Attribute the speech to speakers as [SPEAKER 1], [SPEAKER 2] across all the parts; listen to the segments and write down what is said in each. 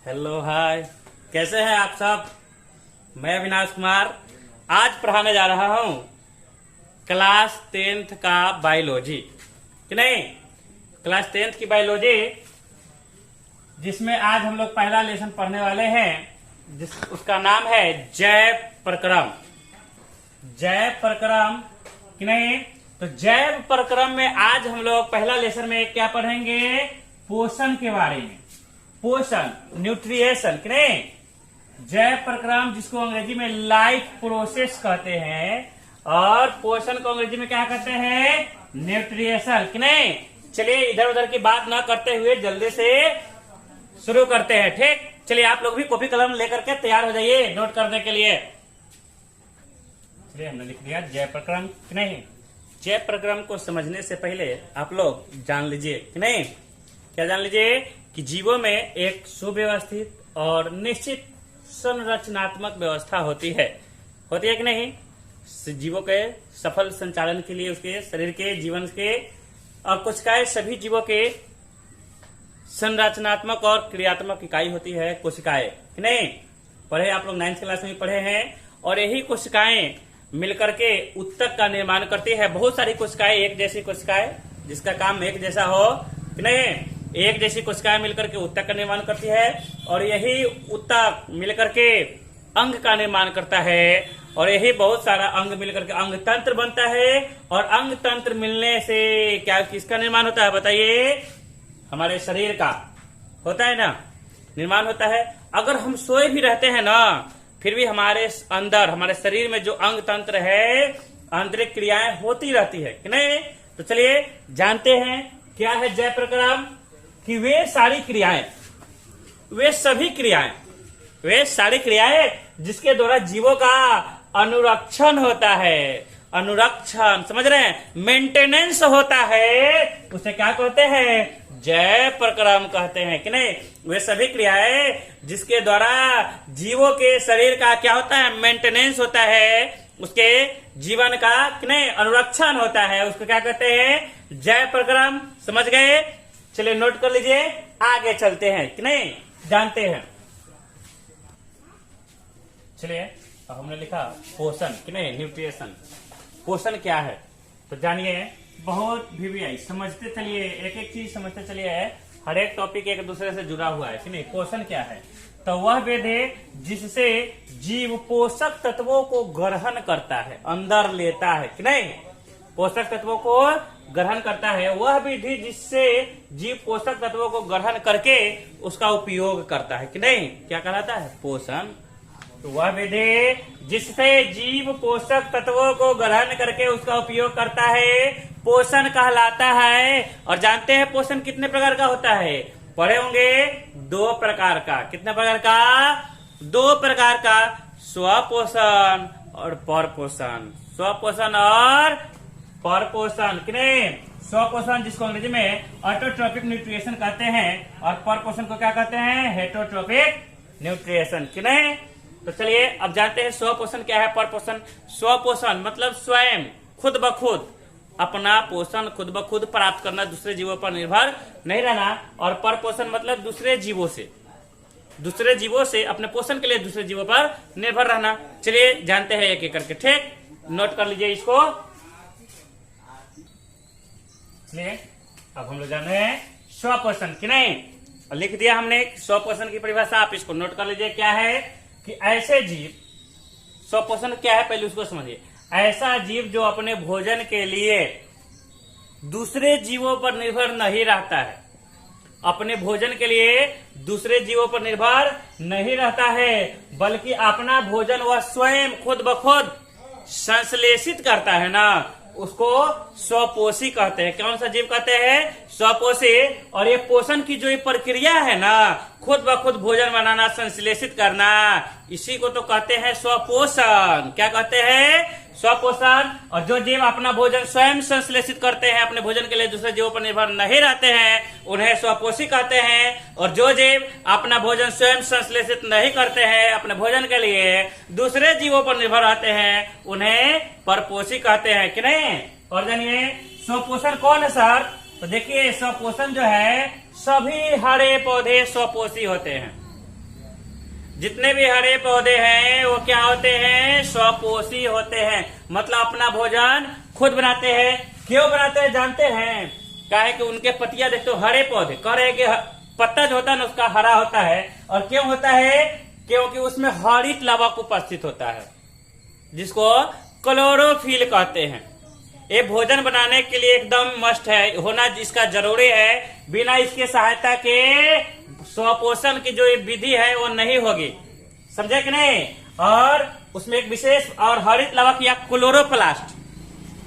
[SPEAKER 1] Hello hi, कैसे हैं आप सब। मैं अविनाश कुमार आज पढ़ाने जा रहा हूं क्लास 10th का बायोलॉजी कि नहीं। क्लास 10th की बायोलॉजी जिसमें आज हम लोग पहला लेसन पढ़ने वाले हैं उसका नाम है जैव प्रक्रम। जैव प्रक्रम कि नहीं। तो जैव प्रक्रम में आज हम लोग पहला लेसन में क्या पढ़ेंगे, पोषण के बारे में। पोषण, न्यूट्रिएशन कि नहीं। जैव प्रक्रम जिसको अंग्रेजी में लाइफ प्रोसेस कहते हैं और पोषण को अंग्रेजी में क्या कहते हैं, न्यूट्रिएशन कि नहीं। चलिए इधर उधर की बात ना करते हुए जल्दी से शुरू करते हैं, ठीक। चलिए आप लोग भी कॉपी कलम लेकर के तैयार हो जाइए नोट करने के लिए। चलिए हमने लिख दिया जैव प्रक्रम कि नहीं। जैव प्रक्रम को समझने से पहले आप लोग जान लीजिए कि नहीं, क्या जान लीजिए कि जीवों में एक सुव्यवस्थित और निश्चित संरचनात्मक व्यवस्था होती है कि नहीं। जीवों के सफल संचालन के लिए उसके शरीर के जीवन के और कोशिकाएं सभी जीवों के संरचनात्मक और क्रियात्मक इकाई होती है कोशिकाएं कि नहीं। पढ़े आप लोग 9th क्लास में पढ़े हैं। और यही कोशिकाएं मिलकर के उत्तक का निर्माण करती है। बहुत सारी कोशिकाएं, एक जैसी कोशिकाएं जिसका काम एक जैसा हो कि नहीं। एक जैसी कोशिकाएं मिलकर के उत्तक का निर्माण करती है और यही उत्तक मिलकर के अंग का निर्माण करता है और यही बहुत सारा अंग मिलकर के अंग तंत्र बनता है। और अंग तंत्र मिलने से क्या किसका निर्माण होता है बताइए, हमारे शरीर का होता है ना, निर्माण होता है। अगर हम सोए भी रहते हैं ना फिर भी हमारे अंदर हमारे शरीर में जो अंग तंत्र है आंतरिक क्रियाएं होती रहती है कि नहीं। तो चलिए जानते हैं क्या है जैव प्रक्रम, कि वे सारी क्रियाएं, वे सारी क्रियाएं जिसके द्वारा जीवों का अनुरक्षण होता है। अनुरक्षण समझ रहे हैं, मेंटेनेंस होता है, उसे क्या कहते हैं, जैव प्रक्रम कहते हैं कि नहीं। वे सभी क्रियाएं जिसके द्वारा जीवों के शरीर का क्या होता है, मेंटेनेंस होता है, उसके जीवन का कि नहीं अनुरक्षण होता है, उसको क्या कहते हैं, जैव प्रक्रम। समझ गए। चलिए नोट कर लीजिए, आगे चलते हैं कि नहीं, जानते हैं। चलिए अब हमने लिखा पोषण कि नहीं, न्यूट्रिएशन। पोषण क्या है तो जानिए, बहुत भी समझते चलिए, एक एक चीज समझते चलिए। हर एक टॉपिक एक दूसरे से जुड़ा हुआ है कि नहीं। पोषण क्या है तो वह वेद है जिससे जीव पोषक तत्वों को ग्रहण करता है, अंदर लेता है कि नहीं। पोषक तत्वों को ग्रहण करता है, वह विधि जिससे जीव पोषक तत्वों को ग्रहण करके उसका उपयोग करता है कि नहीं, क्या कहलाता है, पोषण। तो वह विधि जिससे जीव पोषक तत्वों को ग्रहण करके उसका उपयोग करता है पोषण कहलाता है। और जानते हैं पोषण कितने प्रकार का होता है, पढ़े होंगे 2 प्रकार का। कितने प्रकार का, 2 प्रकार का, स्वपोषण और परपोषण। स्वपोषण और परपोषण कि नहीं। स्वपोषण जिसको अंग्रेजी में ऑटोट्रोपिक न्यूट्रिएशन कहते हैं और परपोषण को क्या कहते हैं, हेटरोट्रोपिक न्यूट्रिएशन कि नहीं। तो चलिए अब जानते हैं स्वपोषण क्या है, परपोषण। स्वपोषण मतलब स्वयं खुद ब खुद अपना पोषण खुद ब खुद प्राप्त करना, दूसरे जीवों पर निर्भर नहीं रहना। और परपोषण मतलब दूसरे जीवों से अपने पोषण के लिए दूसरे जीवों पर निर्भर रहना। चलिए जानते हैं एक एक करके, ठीक। नोट कर लीजिए इसको। चलिए अब हम लोग जान रहे हैं स्वपोषण कि नहीं। और लिख दिया हमने स्वपोषण की परिभाषा, आप इसको नोट कर लीजिए। क्या है कि ऐसे जीव, स्वपोषण क्या है पहले उसको समझिए। ऐसा जीव जो अपने भोजन के लिए दूसरे जीवों पर निर्भर नहीं रहता है, अपने भोजन के लिए दूसरे जीवों पर निर्भर नहीं रहता है, बल्कि अपना भोजन वह स्वयं खुद ब खुद संश्लेषित करता है ना, उसको स्वपोषी कहते हैं। कौन सा जीव कहते हैं, स्वपोषी। और ये पोषण की जो ये प्रक्रिया है ना, खुद ब खुद भोजन बनाना, संश्लेषित करना, इसी को तो कहते हैं स्वपोषण। क्या कहते हैं, स्वपोषण। और जो जीव अपना भोजन स्वयं संश्लेषित करते हैं, अपने भोजन के लिए दूसरे जीवों पर निर्भर नहीं रहते हैं, उन्हें स्वपोषी कहते हैं। और जो जीव अपना भोजन स्वयं संश्लेषित नहीं करते हैं, अपने भोजन के लिए दूसरे जीवों पर निर्भर रहते हैं, उन्हें परपोषी कहते हैं कि नहीं। और जानिए स्वपोषण कौन है सर, तो देखिए स्वपोषण जो है सभी हरे पौधे स्वपोषी होते हैं। जितने भी हरे पौधे हैं वो क्या होते हैं, स्वपोषी होते हैं, मतलब अपना भोजन खुद बनाते हैं। क्यों बनाते हैं जानते हैं? क्या है कि उनके पत्तियां देखते हो, हरे पौधे कह रहे कि पत्ता जो होता है ना उसका हरा होता है। और क्यों होता है? क्योंकि उसमें हरित लवक उपस्थित होता है, जिसको क्लोरोफिल कहते हैं। ये भोजन बनाने के लिए एकदम मस्ट है, होना इसका जरूरी है। बिना इसके सहायता के स्वपोषण की जो विधि है वो नहीं होगी, समझे कि नहीं? और उसमें एक विशेष और हरित लवक या क्लोरोप्लास्ट,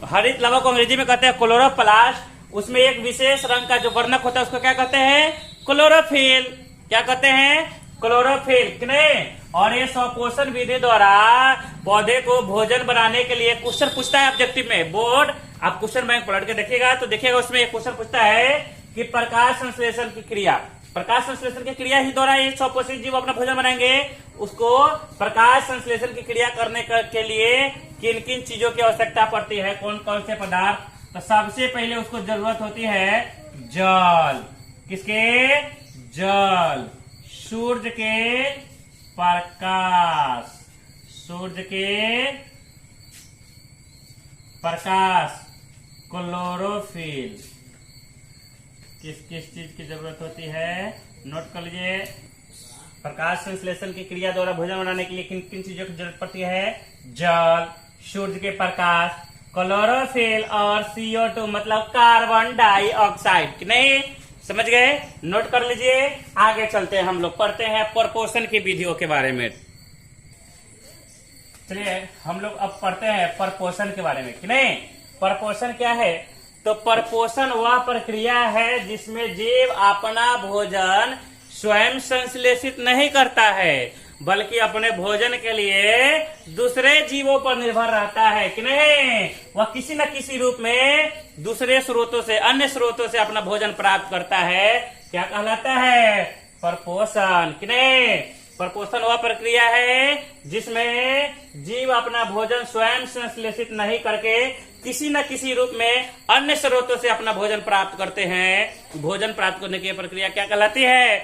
[SPEAKER 1] हरित लवक को अंग्रेजी में कहते हैं क्लोरोप्लास्ट। उसमें एक विशेष रंग का जो वर्णक होता है उसको क्या कहते हैं, क्लोरोफिल। क्या कहते हैं, क्लोरोफिल, कि नहीं? और ये स्वपोषण विधि द्वारा पौधे को भोजन बनाने के लिए क्वेश्चन पूछता है ऑब्जेक्टिव में। बोर्ड आप क्वेश्चन बैंक पलट के देखिएगा तो देखिएगा उसमें एक क्वेश्चन पूछता है कि प्रकाश संश्लेषण की क्रिया, प्रकाश संश्लेषण की क्रिया ही द्वारा ये स्वपोषित जीव अपना भोजन बनाएंगे। उसको प्रकाश संश्लेषण की क्रिया करने के लिए किन किन चीजों की आवश्यकता पड़ती है, कौन कौन से पदार्थ? तो सबसे पहले उसको जरूरत होती है जल। किसके? जल। सूर्य के प्रकाश, सूर्य के प्रकाश, क्लोरोफिल। किस किस चीज की जरूरत होती है, नोट कर लीजिए। प्रकाश संश्लेषण की क्रिया द्वारा भोजन बनाने के लिए किन किन चीजों की जरूरत पड़ती है? जल, सूर्य के प्रकाश, क्लोरोफिल और CO2 मतलब कार्बन डाइऑक्साइड। नहीं समझ गए? नोट कर लीजिए। आगे चलते हैं, हम लोग पढ़ते हैं प्रपोषण की विधियों के बारे में। चलिए हम लोग अब पढ़ते हैं प्रपोषण के बारे में, कि नहीं? प्रपोषण क्या है? तो प्रपोषण वह प्रक्रिया है जिसमें जीव अपना भोजन स्वयं संश्लेषित नहीं करता है, बल्कि अपने भोजन के लिए दूसरे जीवों पर निर्भर रहता है, कि नहीं? वह किसी न किसी रूप में दूसरे स्रोतों से, अन्य स्रोतों से अपना भोजन प्राप्त करता है। क्या कहलाता है? प्रपोषण, कि नहीं? प्रपोषण वह प्रक्रिया है जिसमें जीव अपना भोजन स्वयं संश्लेषित नहीं करके किसी न किसी रूप में अन्य स्रोतों से अपना भोजन प्राप्त करते हैं। भोजन प्राप्त करने की प्रक्रिया क्या कहलाती है?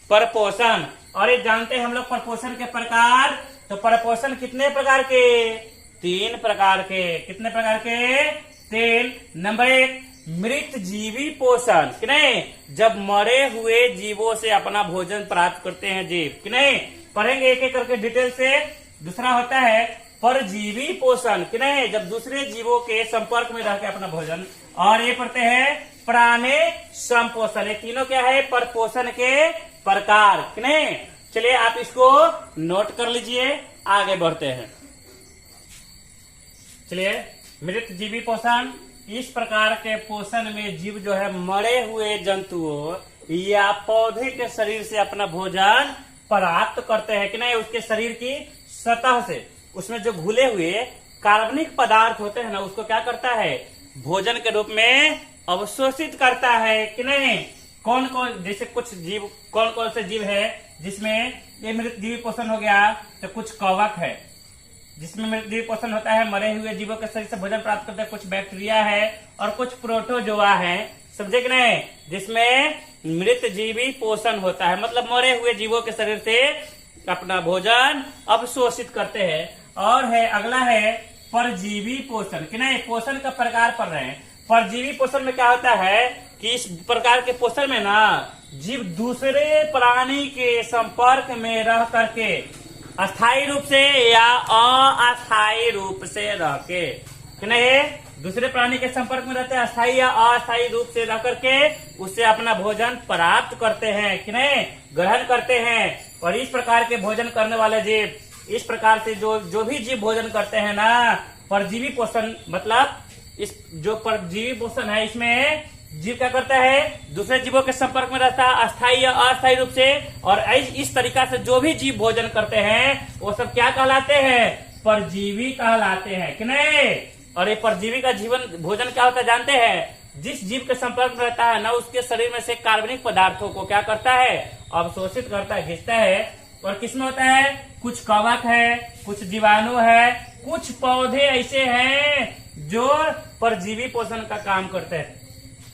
[SPEAKER 1] प्रपोषण। और ये जानते हैं हम लोग प्रपोषण के प्रकार। तो प्रपोषण कितने प्रकार के? 3 प्रकार के। कितने प्रकार के? 3। नंबर 1 मृत जीवी पोषण, कि नहीं? जब मरे हुए जीवों से अपना भोजन प्राप्त करते हैं जीव, कि नहीं? पढ़ेंगे एक एक करके डिटेल से। दूसरा होता है परजीवी पोषण, कि नहीं? जब दूसरे जीवों के संपर्क में रहकर अपना भोजन। और ये पढ़ते हैं प्राणी संपोषण। ये तीनों क्या है? प्रपोषण के प्रकार, कि नहीं? चलिए आप इसको नोट कर लीजिए, आगे बढ़ते हैं। चलिए मृत जीवी पोषण, इस प्रकार के पोषण में जीव जो है मरे हुए जंतुओं या पौधे के शरीर से अपना भोजन प्राप्त करते हैं, कि नहीं? उसके शरीर की सतह से उसमें जो घुले हुए कार्बनिक पदार्थ होते हैं ना, उसको क्या करता है? भोजन के रूप में अवशोषित करता है, कि नहीं? कौन कौन, जैसे कुछ जीव, कौन कौन से जीव है जिसमें ये मृत जीवी पोषण हो गया? तो कुछ कवक है जिसमें मृत जीवी पोषण होता है, मरे हुए जीवों के शरीर से भोजन प्राप्त करते हैं। कुछ बैक्टीरिया है और कुछ प्रोटोजोआ है, समझे कि नहीं? जिसमें मृत जीवी पोषण होता है, मतलब मरे हुए जीवों के शरीर से अपना भोजन अवशोषित करते हैं। और है अगला है परजीवी पोषण, कि नहीं? पोषण का प्रकार पढ़ रहे हैं। परजीवी पोषण में क्या होता है कि इस प्रकार के पोषण में ना जीव दूसरे प्राणी के संपर्क में रह करके अस्थायी रूप से या अस्थायी रूप से रह के, कि नहीं? दूसरे प्राणी के संपर्क में रहते हैं, अस्थायी या अस्थायी रूप से रह करके उससे अपना भोजन प्राप्त करते हैं, कि नहीं? ग्रहण करते हैं। और इस प्रकार के भोजन करने वाले जीव, इस प्रकार से जो भी जीव भोजन करते हैं ना, परजीवी पोषण मतलब इस जो परजीवी पोषण है इसमें जीव क्या करता है? दूसरे जीवों के संपर्क में रहता है, अस्थायी या अस्थायी रूप से। और इस तरीका से जो भी जीव भोजन करते हैं वो सब क्या कहलाते हैं? परजीवी कहलाते हैं, कि नहीं? और ये परजीवी का जीवन भोजन क्या होता है जानते हैं? जिस जीव के संपर्क में रहता है ना, उसके शरीर में से कार्बनिक पदार्थों को क्या करता है? अवशोषित करता है, खींचता है। और किसमें होता है? कुछ कवक है, कुछ जीवाणु है, कुछ पौधे ऐसे हैं जो परजीवी पोषण का काम करते हैं,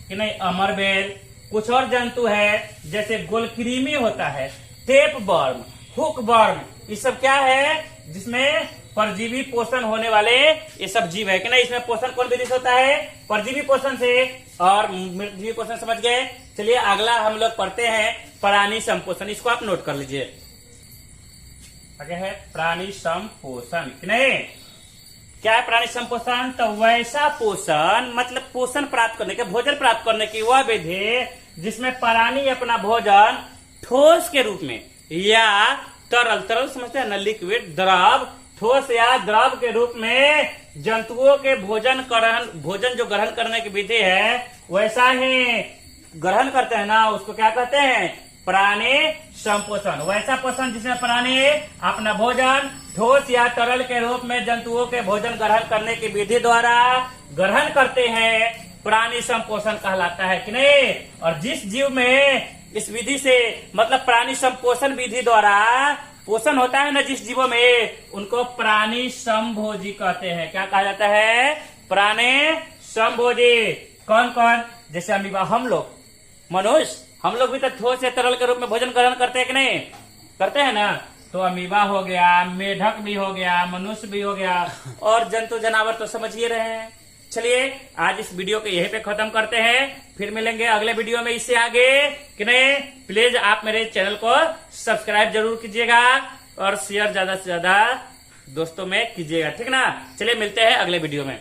[SPEAKER 1] कि नहीं? अमरबेल, कुछ और जंतु है जैसे गोलकृमि होता है, टेप वर्म, हुकवर्म, ये सब क्या है जिसमें परजीवी पोषण होने वाले ये सब जीव है कि नहीं। इसमें पोषण कौन विधि से होता है? परजीवी पोषण से। और मृतजीवी पोषण समझ गए। चलिए अगला हम लोग पढ़ते हैं प्राणी संपोषण, इसको आप नोट कर लीजिए। आगे है प्राणी संपोषण कि नहीं। क्या है प्राणी संपोषण? तो वैसा पोषण, मतलब पोषण प्राप्त करने के, भोजन प्राप्त करने की वह विधि जिसमें प्राणी अपना भोजन ठोस के रूप में या तरल, तरल समझते हैं ना, लिक्विड, द्रव, ठोस या द्रव के रूप में जंतुओं के भोजन जो ग्रहण करने की विधि है वैसा ही ग्रहण करते हैं ना, उसको क्या कहते हैं? प्राणी संपोषण। वैसा पोषण जिसमें प्राणी अपना भोजन ठोस या तरल के रूप में जंतुओं के भोजन ग्रहण करने की विधि द्वारा ग्रहण करते हैं, प्राणी संपोषण कहलाता है कि नहीं। और जिस जीव में इस विधि से, मतलब प्राणी संपोषण विधि द्वारा पोषण होता है ना जिस जीवों में, उनको प्राणी समभोजी कहते हैं। क्या कहा जाता है? प्राणी समभोजी। कौन कौन? जैसे अमीबा, हम लोग मनुष्य, हम लोग भी तो ठोस या तरल के रूप में भोजन ग्रहण करते हैं कि नहीं? करते हैं ना। तो अमीबा हो गया, मेढक भी हो गया, मनुष्य भी हो गया, और जंतु जानवर तो समझिए रहे हैं। चलिए आज इस वीडियो को यहीं पे खत्म करते हैं, फिर मिलेंगे अगले वीडियो में इससे आगे कि नहीं। प्लीज आप मेरे चैनल को सब्सक्राइब जरूर कीजिएगा और शेयर ज्यादा से ज्यादा दोस्तों में कीजिएगा, ठीक ना। चलिए मिलते हैं अगले वीडियो में।